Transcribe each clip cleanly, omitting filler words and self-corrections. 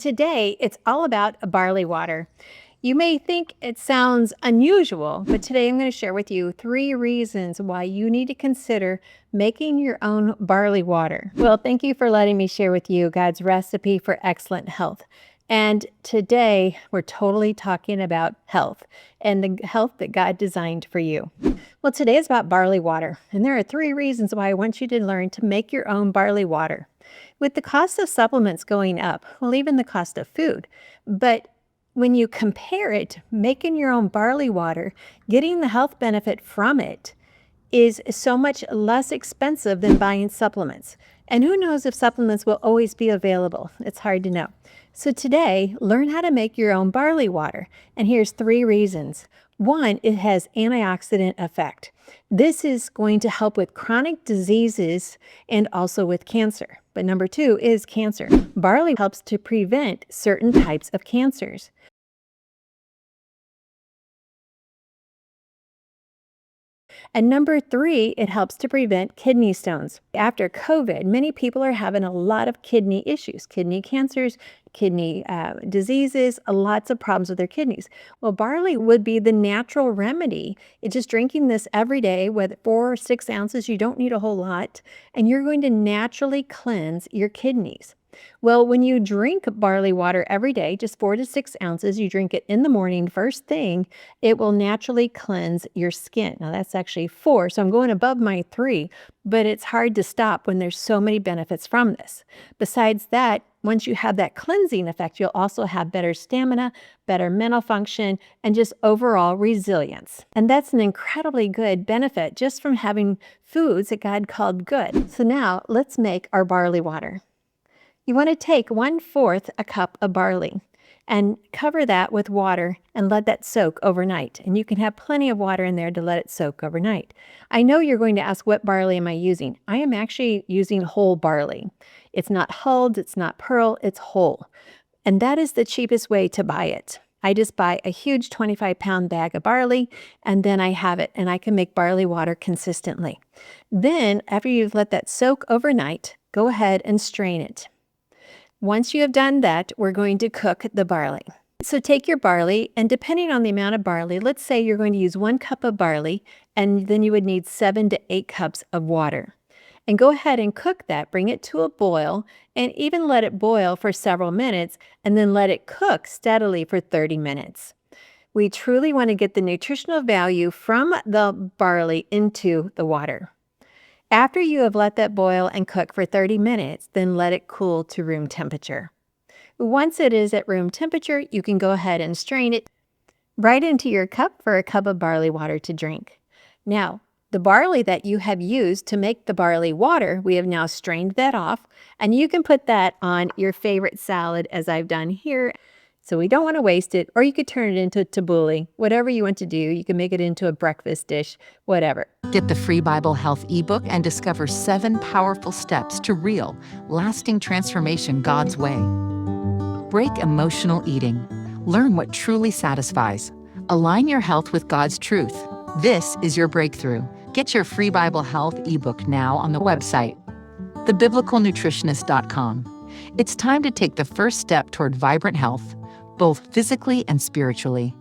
Today, it's all about barley water. You may think it sounds unusual, but today I'm going to share with you 3 reasons why you need to consider making your own barley water. Well, thank you for letting me share with you God's recipe for excellent health. And today, we're totally talking about health and the health that God designed for you. Well, today is about barley water, and there are 3 reasons why I want you to learn to make your own barley water. With the cost of supplements going up, well, even the cost of food, but when you compare it, making your own barley water, getting the health benefit from it is so much less expensive than buying supplements. And who knows if supplements will always be available? It's hard to know. So today, learn how to make your own barley water. And here's 3 reasons. One, it has antioxidant effect. This is going to help with chronic diseases and also with cancer. But number 2 is cancer. Barley helps to prevent certain types of cancers. And number 3, it helps to prevent kidney stones. After COVID, many people are having a lot of kidney issues, kidney cancers, kidney diseases, lots of problems with their kidneys. Well, barley would be the natural remedy. It's just drinking this every day with 4 or 6 ounces. You don't need a whole lot, and you're going to naturally cleanse your kidneys. Well, when you drink barley water every day, just 4 to 6 ounces, you drink it in the morning, first thing, it will naturally cleanse your skin. Now, that's actually 4, so I'm going above my 3, but it's hard to stop when there's so many benefits from this. Besides that, once you have that cleansing effect, you'll also have better stamina, better mental function, and just overall resilience. And that's an incredibly good benefit just from having foods that God called good. So now let's make our barley water. You want to take 1/4 a cup of barley and cover that with water and let that soak overnight. And you can have plenty of water in there to let it soak overnight. I know you're going to ask, what barley am I using? I am actually using whole barley. It's not hulled, it's not pearl, it's whole. And that is the cheapest way to buy it. I just buy a huge 25-pound bag of barley, and then I have it, and I can make barley water consistently. Then, after you've let that soak overnight, go ahead and strain it. Once you have done that, we're going to cook the barley. So take your barley, and depending on the amount of barley, let's say you're going to use 1 cup of barley, and then you would need 7 to 8 cups of water. And go ahead and cook that, bring it to a boil, and even let it boil for several minutes, and then let it cook steadily for 30 minutes. We truly want to get the nutritional value from the barley into the water. After you have let that boil and cook for 30 minutes, then let it cool to room temperature. Once it is at room temperature, you can go ahead and strain it right into your cup for a cup of barley water to drink. Now, the barley that you have used to make the barley water, we have now strained that off, and you can put that on your favorite salad as I've done here. So we don't want to waste it, or you could turn it into tabbouleh, whatever you want to do. You can make it into a breakfast dish, whatever. Get the free Bible Health ebook and discover 7 powerful steps to real, lasting transformation God's way. Break emotional eating. Learn what truly satisfies. Align your health with God's truth. This is your breakthrough. Get your free Bible Health ebook now on the website, thebiblicalnutritionist.com. It's time to take the first step toward vibrant health, both physically and spiritually.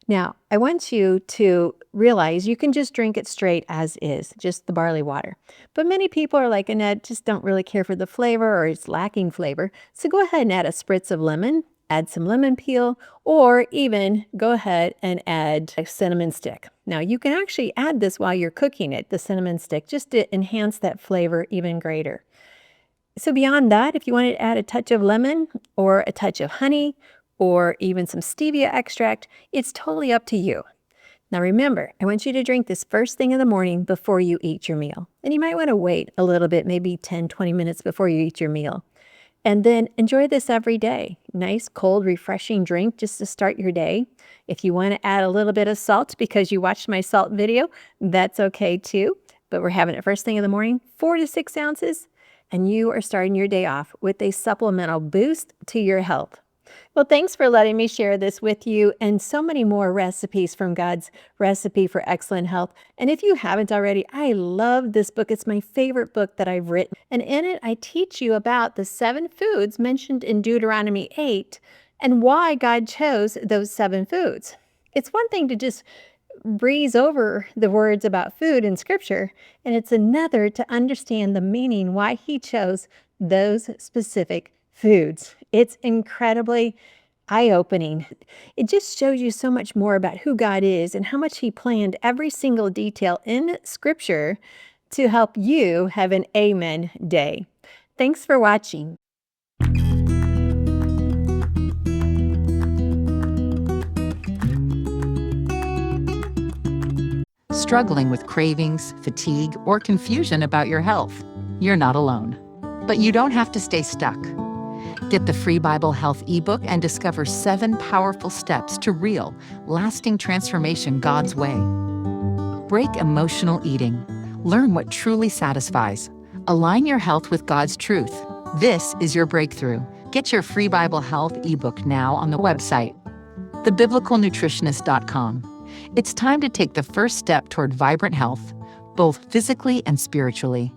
Now, I want you to realize you can just drink it straight as is, just the barley water. But many people are like, Annette, just don't really care for the flavor, or it's lacking flavor. So go ahead and add a spritz of lemon, add some lemon peel, or even go ahead and add a cinnamon stick. Now, you can actually add this while you're cooking it, the cinnamon stick, just to enhance that flavor even greater. So beyond that, if you want to add a touch of lemon or a touch of honey, or even some stevia extract, it's totally up to you. Now remember, I want you to drink this first thing in the morning before you eat your meal. And you might want to wait a little bit, maybe 10, 20 minutes before you eat your meal. And then enjoy this every day. Nice, cold, refreshing drink just to start your day. If you want to add a little bit of salt because you watched my salt video, that's okay too. But we're having it first thing in the morning, 4 to 6 ounces, and you are starting your day off with a supplemental boost to your health. Well, thanks for letting me share this with you and so many more recipes from God's recipe for excellent health. And if you haven't already, I love this book. It's my favorite book that I've written. And in it, I teach you about the 7 foods mentioned in Deuteronomy 8 and why God chose those 7 foods. It's one thing to just breeze over the words about food in scripture, and it's another to understand the meaning why he chose those specific foods. It's incredibly eye opening. It just shows you so much more about who God is and how much he planned every single detail in scripture to help you have an amen day. Thanks for watching. Struggling with cravings, fatigue, or confusion about your health? You're not alone. But you don't have to stay stuck. Get the free Bible Health ebook and discover 7 powerful steps to real, lasting transformation God's way. Break emotional eating. Learn what truly satisfies. Align your health with God's truth. This is your breakthrough. Get your free Bible Health ebook now on the website, thebiblicalnutritionist.com. It's time to take the first step toward vibrant health, both physically and spiritually.